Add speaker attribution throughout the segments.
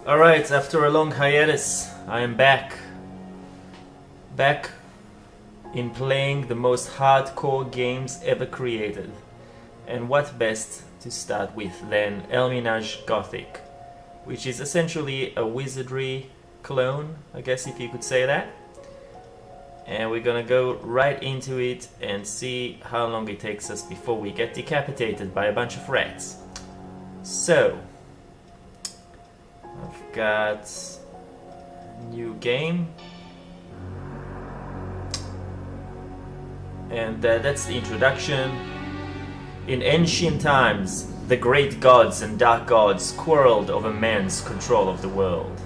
Speaker 1: Alright, after a long hiatus, I am back. Back in playing the most hardcore games ever created. And what best to start with than Elminage Gothic, which is essentially a wizardry clone, I guess if you could say that. And we're gonna go right into it and see how long it takes us before we get decapitated by a bunch of rats. So, I've got new game, and that's the introduction. In ancient times, the great gods and dark gods quarreled over man's control of the world.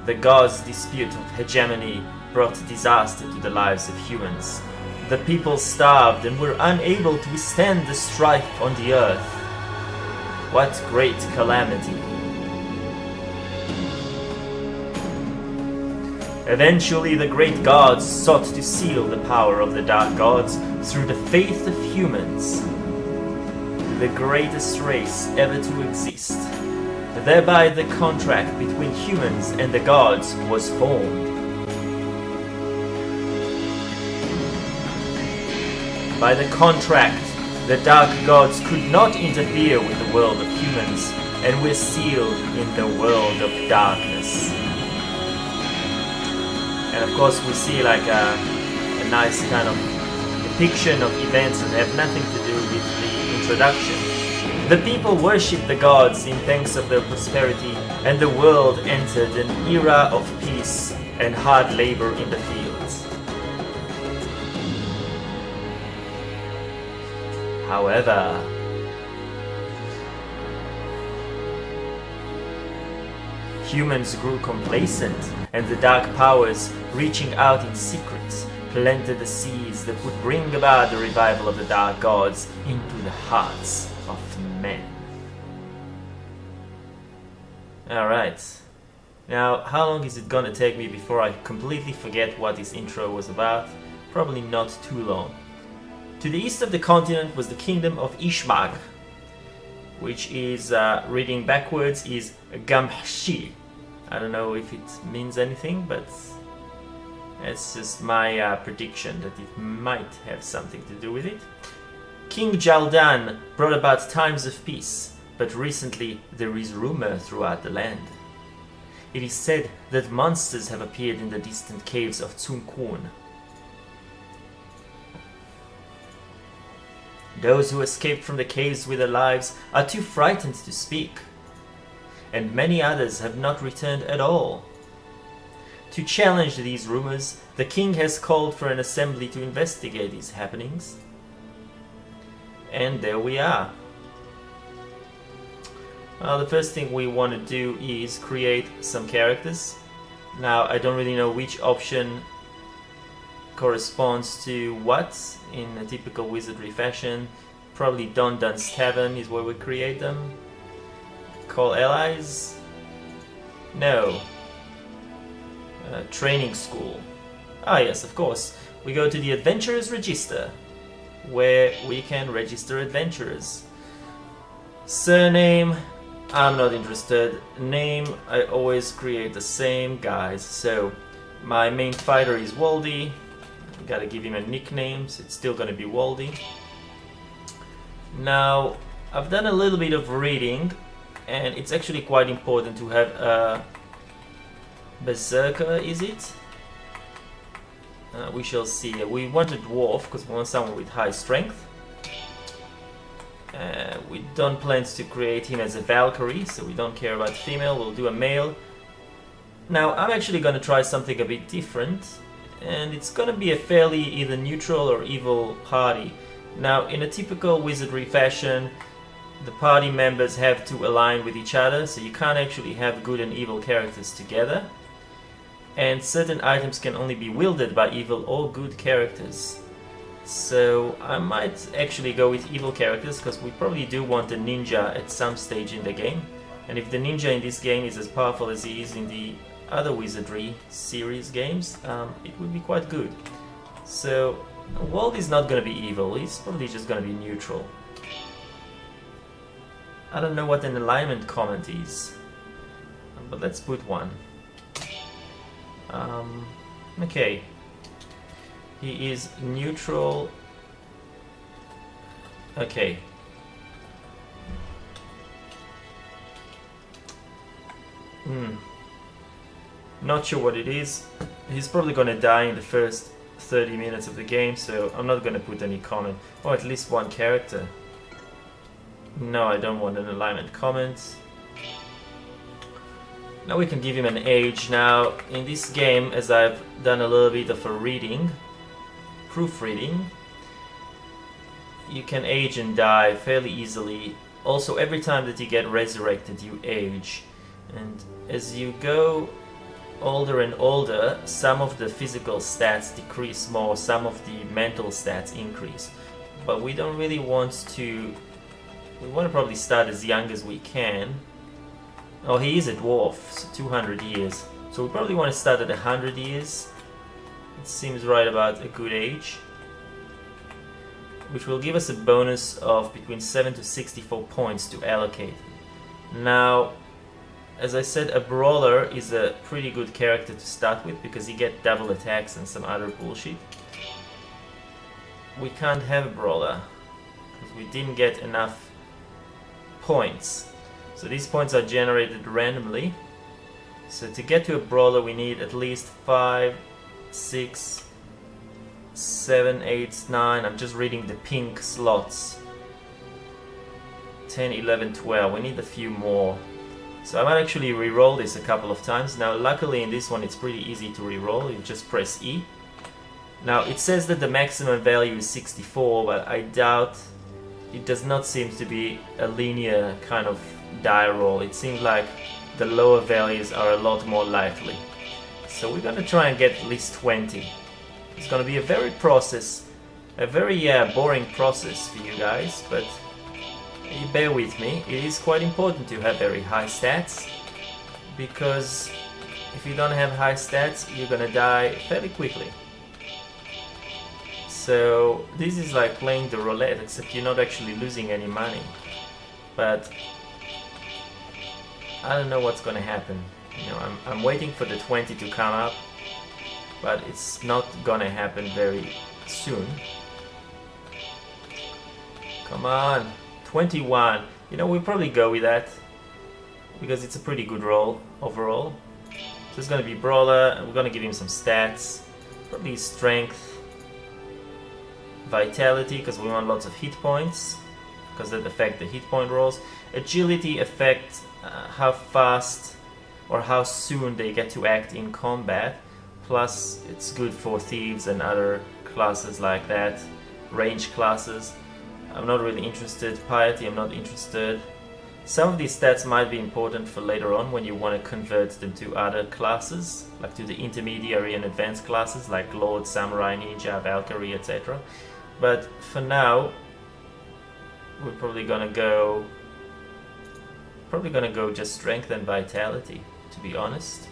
Speaker 1: The gods' dispute of hegemony brought disaster to the lives of humans. The people starved and were unable to withstand the strife on the earth. What great calamity! Eventually, the great gods sought to seal the power of the dark gods through the faith of humans, the greatest race ever to exist. Thereby, the contract between humans and the gods was formed. By the contract, the dark gods could not interfere with the world of humans and were sealed in the world of darkness. And of course we see like a nice kind of depiction of events that have nothing to do with the introduction. The people worshipped the gods in thanks of their prosperity, and the world entered an era of peace and hard labor in the fields. However, humans grew complacent, and the dark powers, reaching out in secret, planted the seeds that would bring about the revival of the dark gods into the hearts of men. Alright, now how long is it gonna take me before I completely forget what this intro was about? Probably not too long. To the east of the continent was the kingdom of Ishmag, which is, reading backwards, is Gamhshi. I don't know if it means anything, but it's just my prediction that it might have something to do with it. King Jaldan brought about times of peace, but recently there is rumor throughout the land. It is said that monsters have appeared in the distant caves of Tsunkun. Those who escaped from the caves with their lives are too frightened to speak, and many others have not returned at all. To challenge these rumors, the king has called for an assembly to investigate these happenings. And there we are. Well, the first thing we want to do is create some characters. Now, I don't really know which option corresponds to what in a typical wizardry fashion. Probably Don Dun's Tavern is where we create them. Call allies? No. Training school. Ah yes, of course. We go to the Adventurers Register, where we can register adventurers. Surname, I'm not interested. Name, I always create the same guys. So my main fighter is Waldy. Gotta give him a nickname, so it's still gonna be Waldy. Now, I've done a little bit of reading, and it's actually quite important to have a Berserker, is it? We shall see. We want a dwarf because we want someone with high strength. We don't plan to create him as a Valkyrie, so we don't care about female, we'll do a male. Now, I'm actually gonna try something a bit different, and it's gonna be a fairly either neutral or evil party. Now, in a typical wizardry fashion, the party members have to align with each other, so you can't actually have good and evil characters together. And certain items can only be wielded by evil or good characters. So I might actually go with evil characters, because we probably do want a ninja at some stage in the game. And if the ninja in this game is as powerful as he is in the other wizardry series games, it would be quite good. So Wald is not going to be evil, he's probably just going to be neutral. I don't know what an alignment comment is, but let's put one. Okay. He is neutral. Okay. Not sure what it is. He's probably gonna die in the first 30 minutes of the game, so I'm not gonna put any comment. Or at least one character. No, I don't want an alignment comment. Now we can give him an age. Now, in this game, as I've done a little bit of a reading, proofreading, you can age and die fairly easily. Also, every time that you get resurrected, you age. And as you go older and older, some of the physical stats decrease more, some of the mental stats increase. But we don't really want to... We want to probably start as young as we can. Oh, he is a dwarf, so 200 years. So we probably want to start at 100 years. It seems right about a good age. Which will give us a bonus of between 7 to 64 points to allocate. Now, as I said, a brawler is a pretty good character to start with because you get double attacks and some other bullshit. We can't have a brawler because we didn't get enough points. So these points are generated randomly. So to get to a brawler we need at least 5, 6, 7, 8, 9. I'm just reading the pink slots. 10, 11, 12. We need a few more. So I might actually re-roll this a couple of times. Now luckily in this one it's pretty easy to re-roll. You just press E. Now it says that the maximum value is 64, but I doubt. It does not seem to be a linear kind of die roll. It seems like the lower values are a lot more likely. So we're gonna try and get at least 20. It's gonna be a very boring process for you guys, but you bear with me. It is quite important to have very high stats, because if you don't have high stats, you're gonna die fairly quickly. So this is like playing the roulette, except you're not actually losing any money. But I don't know what's gonna happen. You know, I'm waiting for the 20 to come up, but it's not gonna happen very soon. Come on, 21. You know, we'll probably go with that because it's a pretty good roll overall. So it's gonna be brawler, and we're gonna give him some stats, probably strength, vitality, because we want lots of hit points, because that affect the hit point rolls. Agility affects how fast or how soon they get to act in combat. Plus, it's good for thieves and other classes like that, range classes. I'm not really interested. Piety, I'm not interested. Some of these stats might be important for later on when you want to convert them to other classes, like to the intermediary and advanced classes like Lord, Samurai, Ninja, Valkyrie, etc. But for now, we're probably gonna go just strength and vitality, to be honest.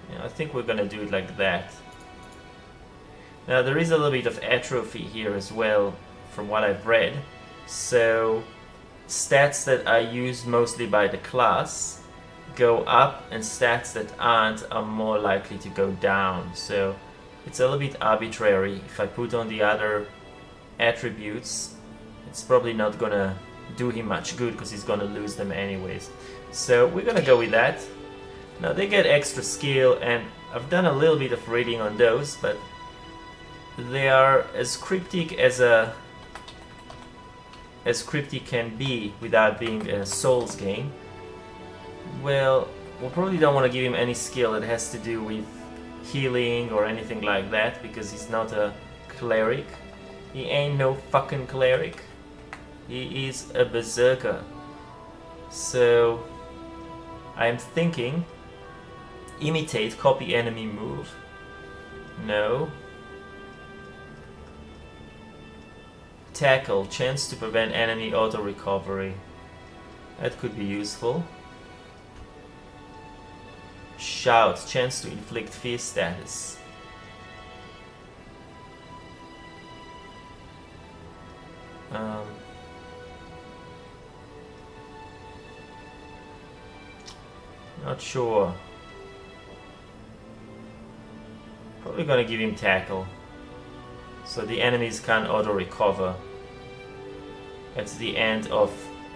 Speaker 1: Yeah, I think we're gonna do it like that. Now there is a little bit of atrophy here as well, from what I've read. So stats that are used mostly by the class go up, and stats that aren't are more likely to go down. So it's a little bit arbitrary. If I put on the other attributes, it's probably not gonna do him much good because he's gonna lose them anyways. So we're gonna go with that. Now they get extra skill, and I've done a little bit of reading on those, but they are as cryptic as cryptic can be without being a Souls game. Well, we probably don't want to give him any skill that has to do with healing or anything like that, because he's not a cleric. He ain't no fucking cleric. He is a berserker. So I'm thinking imitate, copy enemy move. No. Tackle, chance to prevent enemy auto recovery. That could be useful. Shout, chance to inflict fear status. Not sure. Probably gonna give him tackle, so the enemies can't auto-recover at the end of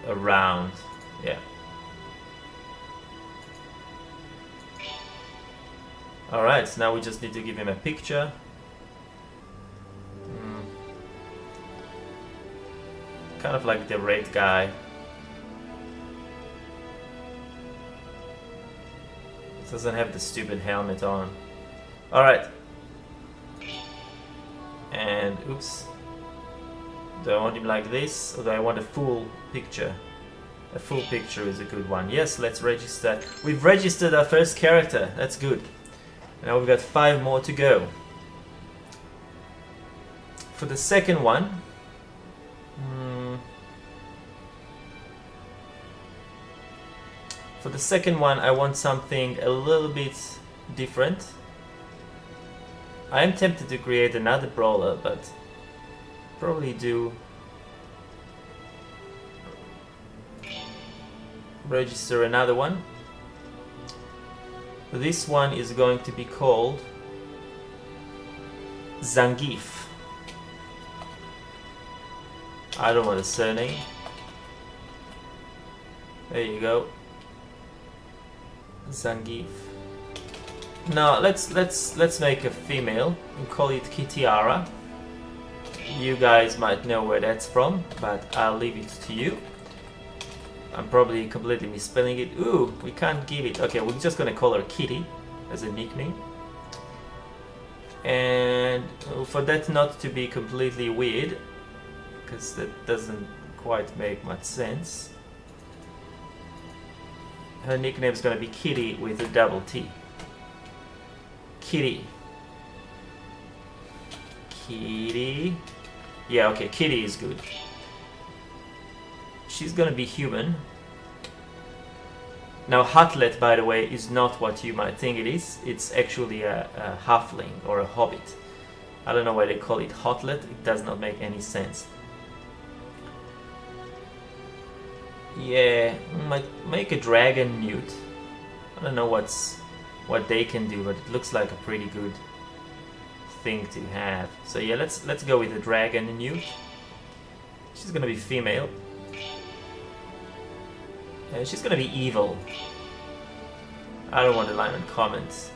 Speaker 1: a round. Yeah. Alright, so now we just need to give him a picture. Kind of like the red guy. Doesn't have the stupid helmet on. Alright. And, oops. Do I want him like this, or do I want a full picture? A full picture is a good one. Yes, let's register. We've registered our first character. That's good. Now we've got 5 more to go. For the second one... For the second one, I want something a little bit different. I am tempted to create another brawler, but probably do register another one. This one is going to be called Zangief. I don't want a surname. There you go. Zangief. Now let's make a female and call it Kitiara. You guys might know where that's from, but I'll leave it to you. I'm probably completely misspelling it. Ooh, we can't give it. Okay, we're just gonna call her Kitty as a nickname. And for that not to be completely weird, because that doesn't quite make much sense, her nickname is gonna be Kitty with a double T. Kitty. Kitty. Yeah, okay, Kitty is good. She's gonna be human. Now, Hutlet, by the way, is not what you might think it is. It's actually a halfling or a hobbit. I don't know why they call it Hotlet. It does not make any sense. Yeah, might make a dragon newt. I don't know what they can do, but it looks like a pretty good thing to have. So yeah, let's go with the dragon newt. She's gonna be female. She's gonna be evil. I don't want to line in comments.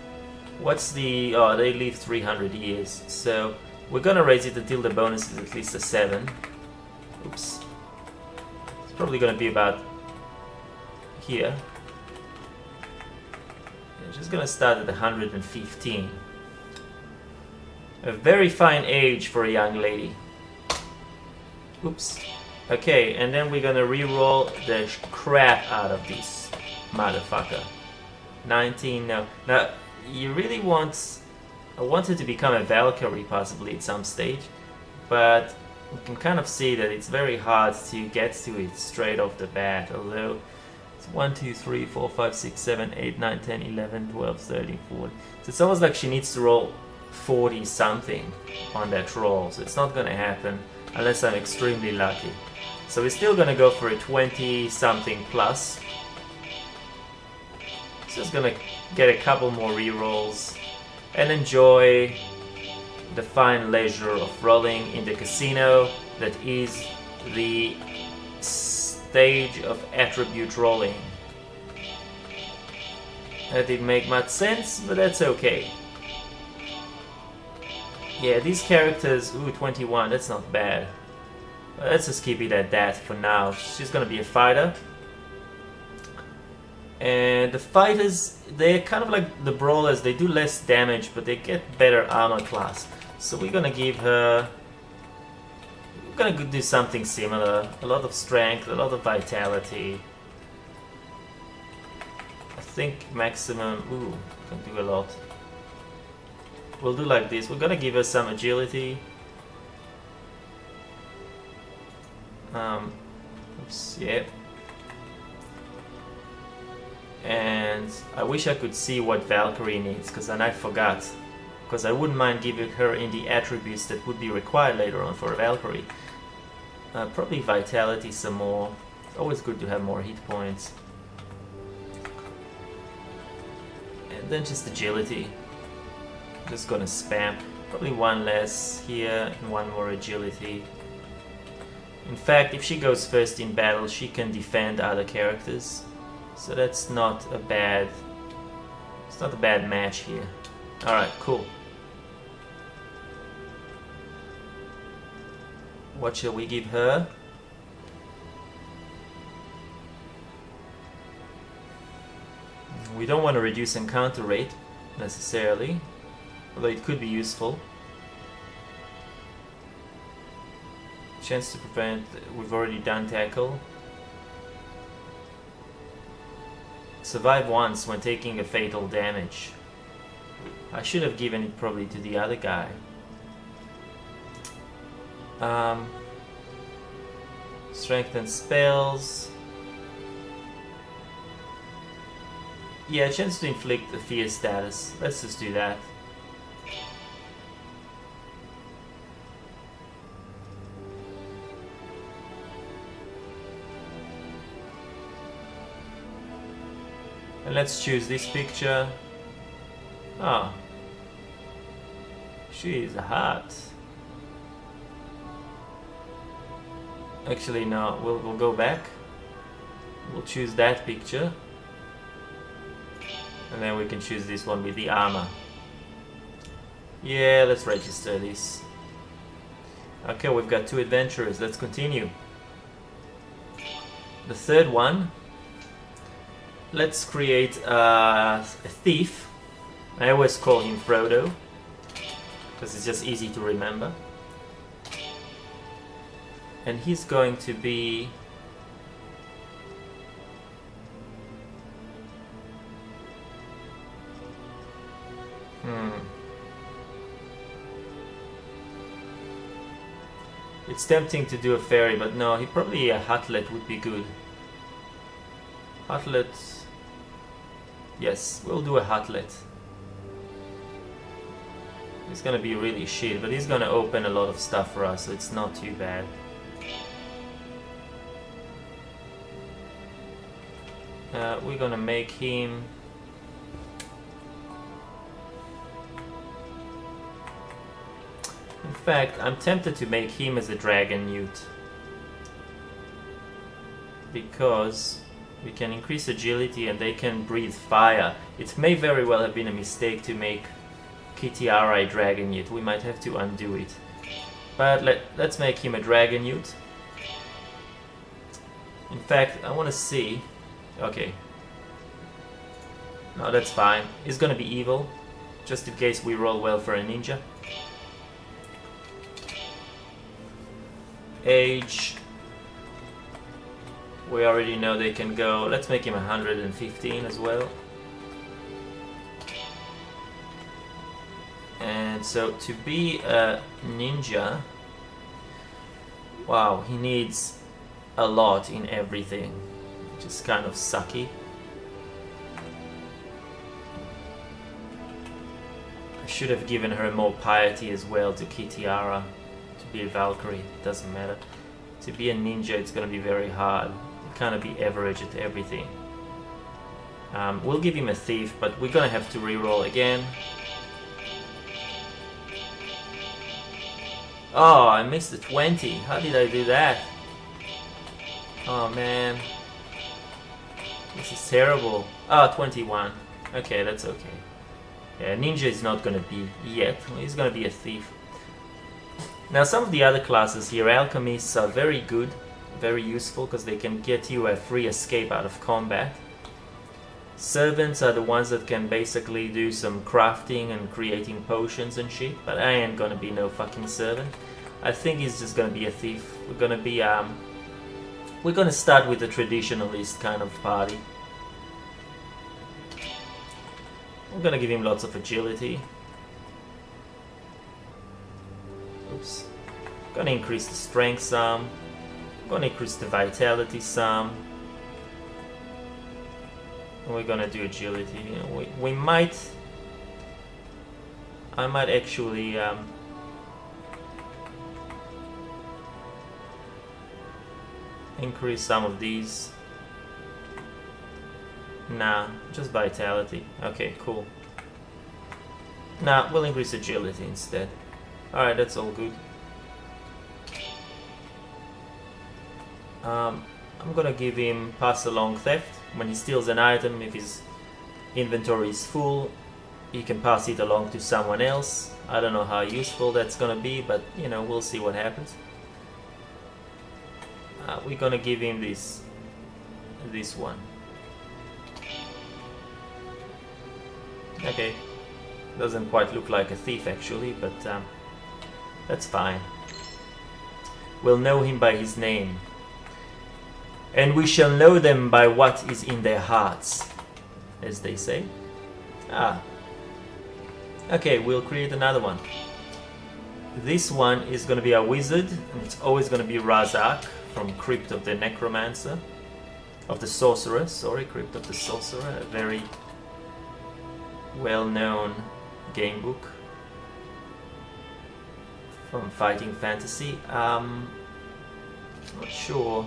Speaker 1: What's the... oh, they live 300 years. So we're gonna raise it until the bonus is at least a 7. Oops. It's probably gonna be about here. Yeah, she's gonna start at 115. A very fine age for a young lady. Oops. Okay, and then we're gonna re-roll the crap out of this motherfucker. 19, no. Now, you really want... I want it to become a Valkyrie possibly at some stage, but you can kind of see that it's very hard to get to it straight off the bat, although it's 1, 2, 3, 4, 5, 6, 7, 8, 9, 10, 11, 12, 13, 14. So it's almost like she needs to roll 40 something on that roll, so it's not gonna happen unless I'm extremely lucky. So we're still gonna go for a 20 something plus. Just gonna get a couple more rerolls and enjoy the fine leisure of rolling in the casino that is the stage of attribute rolling. That didn't make much sense, but that's okay. Yeah, these characters, ooh, 21, that's not bad. Let's just keep it at that for now. She's gonna be a fighter. And the fighters, they're kind of like the brawlers. They do less damage, but they get better armor class. So we're gonna give her... we're gonna do something similar. A lot of strength, a lot of vitality. I think maximum... ooh, can do a lot. We'll do like this. We're gonna give her some agility. Oops, yeah. And I wish I could see what Valkyrie needs, because then I forgot. Because I wouldn't mind giving her in the attributes that would be required later on for a Valkyrie. Probably vitality some more. It's always good to have more hit points. And then just agility. Just gonna spam. Probably one less here and one more agility. In fact, if she goes first in battle, she can defend other characters. So that's not a bad... It's not a bad match here. Alright, cool. What shall we give her? We don't want to reduce encounter rate, necessarily. Although it could be useful. Chance to prevent, we've already done tackle. Survive once when taking a fatal damage. I should have given it probably to the other guy. Strengthen spells. Yeah, chance to inflict a fear status. Let's just do that. And let's choose this picture. Oh. She is hot. Actually, no, we'll go back. We'll choose that picture. And then we can choose this one with the armor. Yeah, let's register this. Okay, we've got 2 adventurers. Let's continue. The third one. Let's create a thief. I always call him Frodo, because it's just easy to remember. And he's going to be... It's tempting to do a fairy, but no, probably a Hutlet would be good. Hutlet... Yes, we'll do a Hutlet. He's gonna be really shit, but he's gonna open a lot of stuff for us, so it's not too bad. We're gonna make him... In fact, I'm tempted to make him as a dragon newt. Because we can increase agility and they can breathe fire. It may very well have been a mistake to make Kitiara a dragon newt. We might have to undo it. But let's make him a dragon newt. In fact, I want to see... Okay. No, that's fine. He's gonna be evil. Just in case we roll well for a ninja. Age... We already know they can go. Let's make him 115 as well. And so to be a ninja, wow, he needs a lot in everything, which is kind of sucky. I should have given her more piety as well to Kitiara. To be a Valkyrie, it doesn't matter. To be a ninja, it's gonna be very hard. Kind of be average at everything. We'll give him a thief, but we're gonna have to reroll again. Oh, I missed the 20. How did I do that? Oh man, this is terrible. Oh, 21. Okay, that's okay. Yeah, ninja is not gonna be yet. He's gonna be a thief. Now, some of the other classes here, alchemists, are very good. Very useful because they can get you a free escape out of combat. Servants are the ones that can basically do some crafting and creating potions and shit, but I ain't gonna be no fucking servant. I think he's just gonna be a thief. We're gonna be we're gonna start with the traditionalist kind of party. I'm gonna give him lots of agility. Oops. Gonna increase the strength some. Gonna increase the vitality some. We're gonna do agility. We might... I might actually... increase some of these. Nah, just vitality. Okay, cool. Nah, we'll increase agility instead. Alright, that's all good. I'm gonna give him pass along theft. When he steals an item, if his inventory is full, he can pass it along to someone else. I don't know how useful that's gonna be, but you know, we'll see what happens. We're gonna give him this one. Okay, doesn't quite look like a thief actually, but that's fine. We'll know him by his name. And we shall know them by what is in their hearts, as they say. Okay, we'll create another one. This one is going to be a wizard, and it's always going to be Razak from Crypt of the Necromancer. Of the Sorcerer, sorry, Crypt of the Sorcerer, a very well-known game book from Fighting Fantasy. Not sure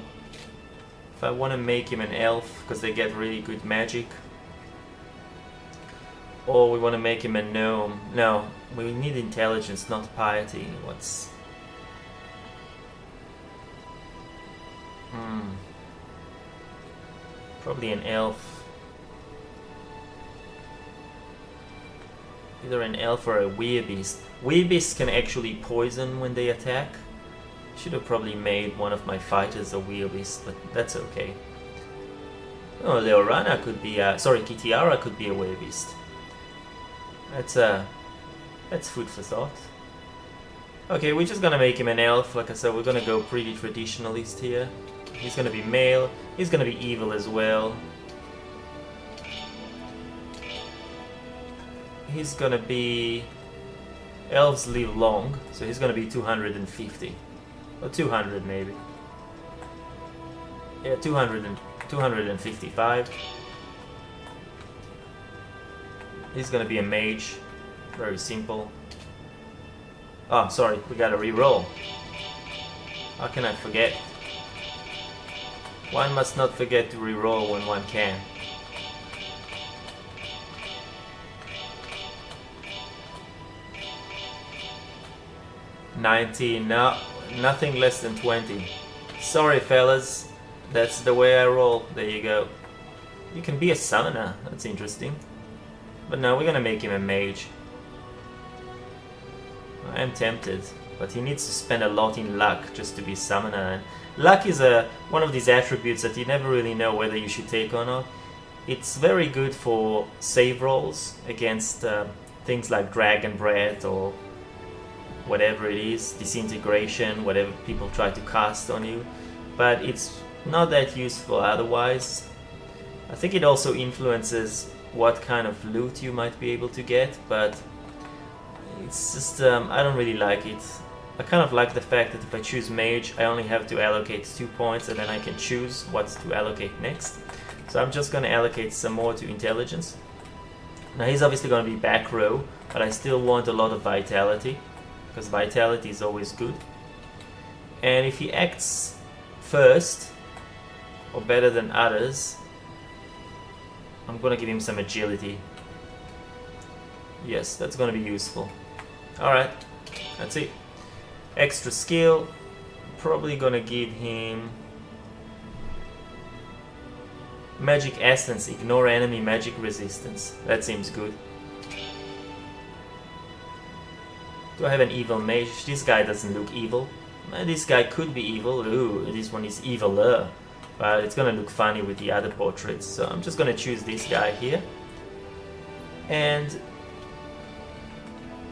Speaker 1: if I want to make him an elf, because they get really good magic. Or we want to make him a gnome. No, we need intelligence, not piety. What's... Probably an elf. Either an elf or a werebeast. Werebeasts can actually poison when they attack. Should have probably made one of my fighters a werebeast, but that's okay. Oh, Leorana could be a... Sorry, Kitiara could be a werebeast. That's food for thought. Okay, we're just gonna make him an elf. Like I said, we're gonna go pretty traditionalist here. He's gonna be male. He's gonna be evil as well. He's gonna be... Elves live long, so he's gonna be 250. Or 200 maybe. Yeah, 255. He's gonna be a mage. Very simple. Oh, sorry, we gotta re-roll. How can I forget? One must not forget to re-roll when one can. $19, no, nothing less than 20. Sorry fellas, that's the way I roll. There you go. You can be a summoner, that's interesting. But no, we're gonna make him a mage. I am tempted, but he needs to spend a lot in luck just to be summoner. And luck is one of these attributes that you never really know whether you should take or not. It's very good for save rolls against things like Dragon Breath or whatever it is, disintegration, whatever people try to cast on you. But it's not that useful otherwise. I think it also influences what kind of loot you might be able to get, but it's just, I don't really like it. I kind of like the fact that if I choose mage, I only have to allocate 2 points and then I can choose what to allocate next. So I'm just going to allocate some more to intelligence. Now he's obviously going to be back row, but I still want a lot of vitality, because vitality is always good. And if he acts first, or better than others, I'm going to give him some agility. Yes, that's going to be useful. Alright, that's it. Extra skill, probably going to give him Magic Essence, ignore enemy magic resistance. That seems good. Do I have an evil mage? This guy doesn't look evil. This guy could be evil. Ooh, this one is eviler. But it's gonna look funny with the other portraits. So I'm just gonna choose this guy here. And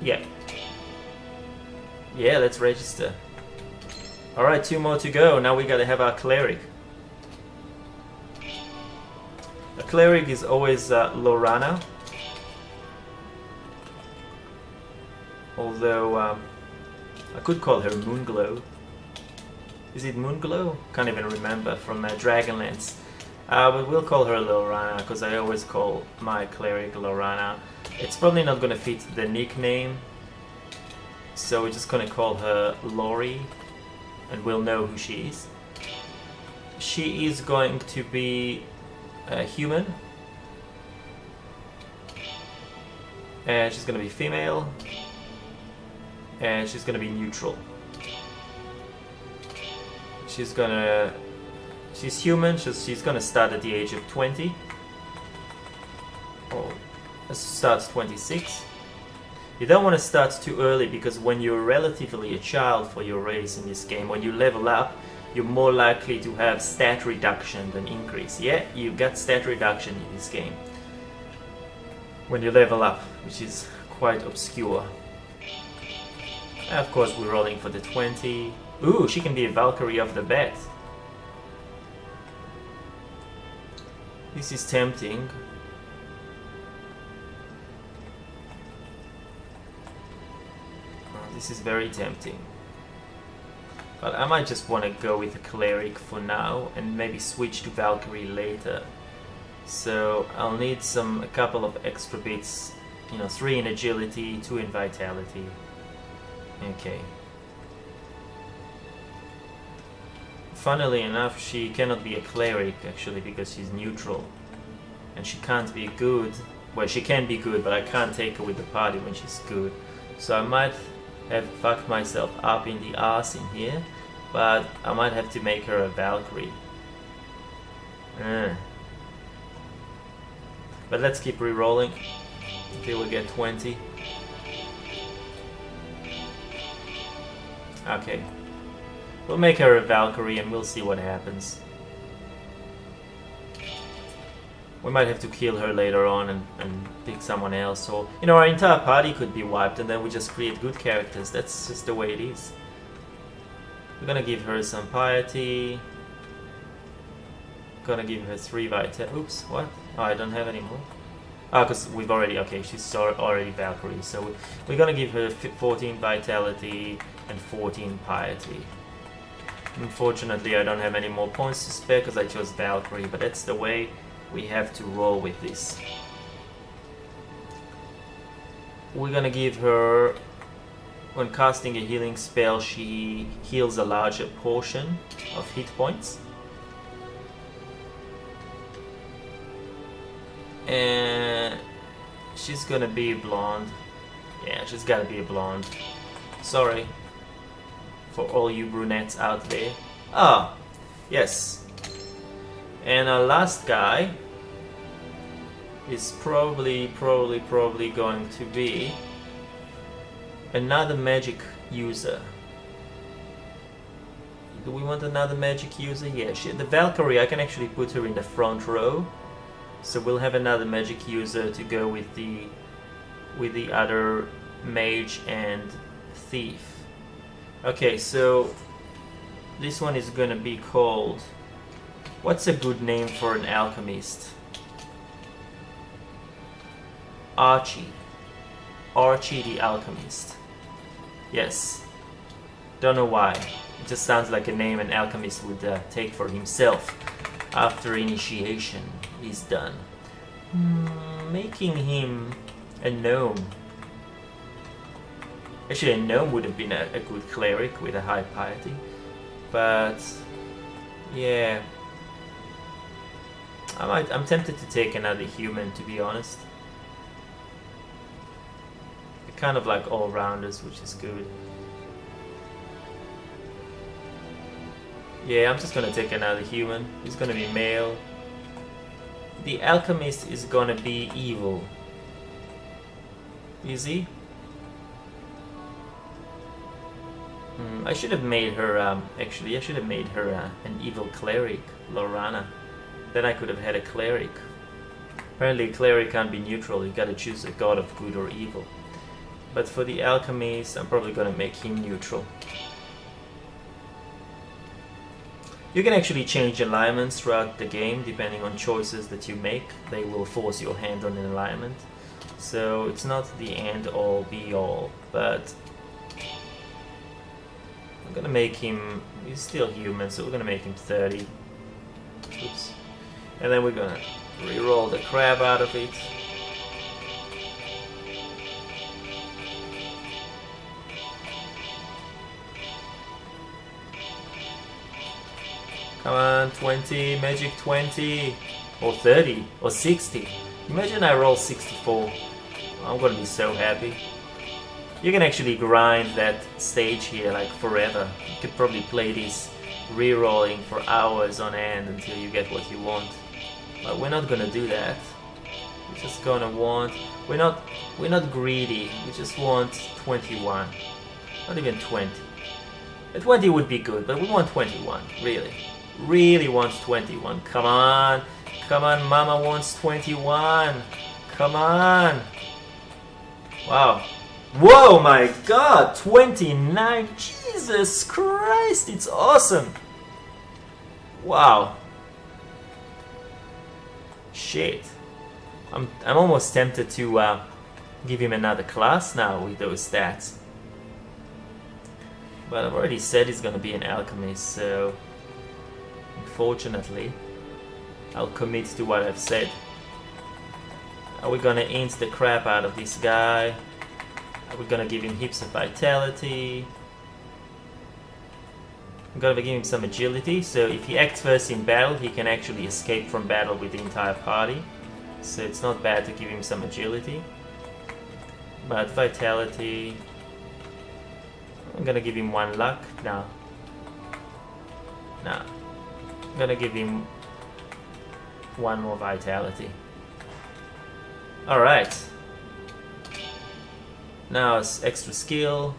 Speaker 1: yeah. Yeah, let's register. Alright, 2 more to go. Now we gotta have our cleric. A cleric is always Lorana. Although I could call her Moonglow. Is it Moonglow? Can't even remember, from Dragonlance. But we'll call her Lorana, because I always call my cleric Lorana. It's probably not going to fit the nickname, so we're just going to call her Lori, and we'll know who she is. She is going to be a human, And she's gonna be female. And she's gonna be neutral. She's human, she's gonna start at the age of 20. Oh, let's start 26. You don't want to start too early, because when you're relatively a child for your race in this game, when you level up, you're more likely to have stat reduction than increase. Yeah, you got stat reduction in this game when you level up, which is quite obscure. And of course, we're rolling for the 20. Ooh, she can be a Valkyrie off the bat. This is tempting. This is very tempting. But I might just want to go with a Cleric for now and maybe switch to Valkyrie later. So I'll need a couple of extra bits. 3 in agility, 2 in vitality. Okay. Funnily enough, she cannot be a Cleric actually, because she's neutral. And she can't be good. Well, she can be good, but I can't take her with the party when she's good. So I might have fucked myself up in the ass in here, but I might have to make her a Valkyrie. But let's keep re-rolling until we get 20. Okay. We'll make her a Valkyrie and we'll see what happens. We might have to kill her later on and pick someone else, or our entire party could be wiped and then we just create good characters. That's just the way it is. We're gonna give her some piety. Gonna give her 3 vitality. Oops, what? Oh, I don't have any more. Oh, because we've already, okay, she's already Valkyrie, so we're gonna give her 14 vitality and 14 piety. Unfortunately, I don't have any more points to spare because I chose Valkyrie, but that's the way we have to roll with this. We're gonna give her, when casting a healing spell, she heals a larger portion of hit points. And she's gonna be blonde. Yeah, she's gotta be a blonde. Sorry for all you brunettes out there. Ah, yes. And our last guy is probably going to be another magic user. Do we want another magic user? Yeah, the Valkyrie, I can actually put her in the front row. So we'll have another magic user to go with the other mage and thief. Okay, so this one is gonna be called, what's a good name for an alchemist? Archie. Archie the Alchemist. Yes. Don't know why. It just sounds like a name an alchemist would take for himself after initiation is done. Making him a gnome. Actually, a gnome would have been a good cleric with a high piety. But yeah, I'm tempted to take another human, to be honest. They're kind of like all-rounders, which is good. Yeah, I'm just gonna take another human. He's gonna be male. The alchemist is gonna be evil. Is he? I should have made her, actually, I should have made her an evil cleric, Lorana. Then I could have had a cleric. Apparently a cleric can't be neutral, you gotta choose a god of good or evil. But for the alchemist, I'm probably gonna make him neutral. You can actually change alignments throughout the game, depending on choices that you make. They will force your hand on an alignment. So it's not the end all be all, but I'm gonna make him, he's still human, so we're gonna make him 30. Oops. And then we're gonna re-roll the crap out of it. Come on, 20, magic 20, or 30, or 60. Imagine I roll 64. I'm gonna be so happy. You can actually grind that stage here like forever. You could probably play this re-rolling for hours on end until you get what you want. But we're not gonna do that. We're just gonna want... We're not greedy. We just want 21. Not even 20. A 20 would be good, but we want 21. Really. Really wants 21. Come on. Come on, Mama wants 21. Come on. Wow. Whoa, my God. 29. Jesus Christ. It's awesome. Wow. Shit. I'm almost tempted to give him another class now with those stats. But I've already said he's gonna be an alchemist, so unfortunately I'll commit to what I've said. Are we gonna int the crap out of this guy? Are we gonna give him heaps of vitality? I'm gonna give him some agility, so if he acts first in battle, he can actually escape from battle with the entire party. So it's not bad to give him some agility. But vitality... I'm gonna give him 1 luck. No. No. I'm gonna give him 1 more vitality. Alright. Now it's extra skill.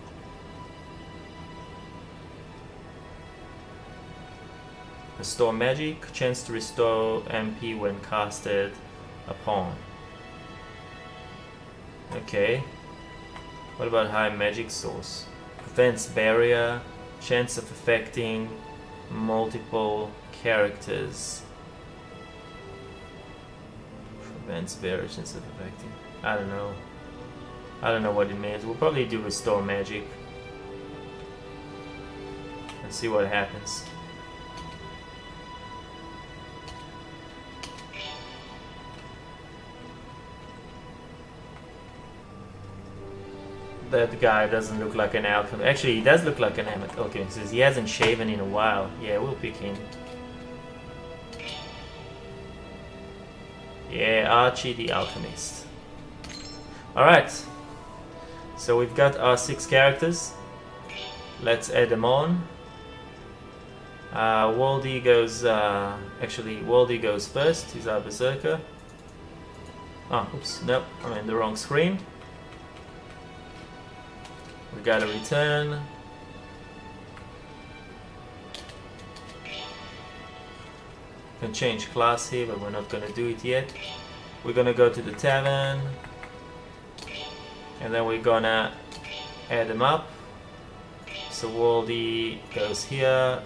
Speaker 1: Restore magic. Chance to restore MP when casted upon. Okay. What about high magic source? Prevents barrier. Chance of affecting multiple characters. Prevents barrier. Chance of affecting. I don't know. I don't know what it means. We'll probably do restore magic. Let's see what happens. That guy doesn't look like an alchemist. Actually, he does look like an alchemist. He hasn't shaven in a while. Yeah, we'll pick him. Yeah, Archie the Alchemist. Alright. So we've got our 6 characters. Let's add them on. Waldy goes... actually, Waldy goes first. He's our berserker. Oh, oops. Nope. I'm in the wrong screen. We gotta return. Can change class here, but we're not gonna do it yet. We're gonna go to the tavern, and then we're gonna add them up. So Waldy goes here.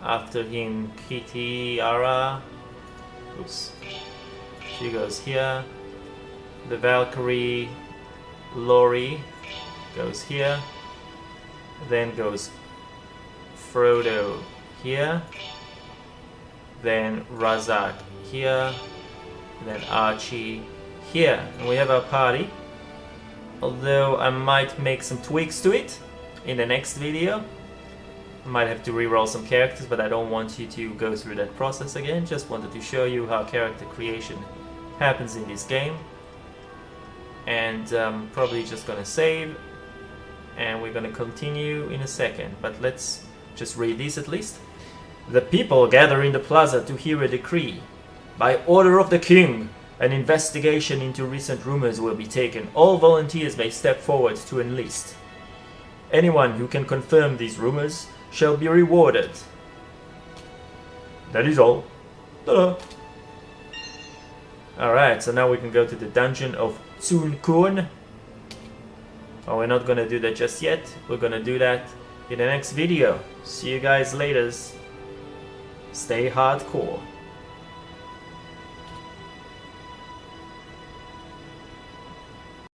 Speaker 1: After him, Kitty, Ara. Oops. She goes here. The Valkyrie, Lori, goes here, then goes Frodo here, then Razak here, then Archie here, and we have our party. Although I might make some tweaks to it in the next video. I might have to re-roll some characters, but I don't want you to go through that process again. Just wanted to show you how character creation happens in this game. And probably just gonna save, and we're gonna continue in a second, but let's just read this at least. The people gather in the plaza to hear a decree. By order of the king, an investigation into recent rumors will be taken. All volunteers may step forward to enlist. Anyone who can confirm these rumors shall be rewarded. That is all. Ta-da! Alright, so now we can go to the dungeon of Tsun-kun. Oh, we're not gonna do that just yet. We're gonna do that in the next video. See you guys later. Stay hardcore.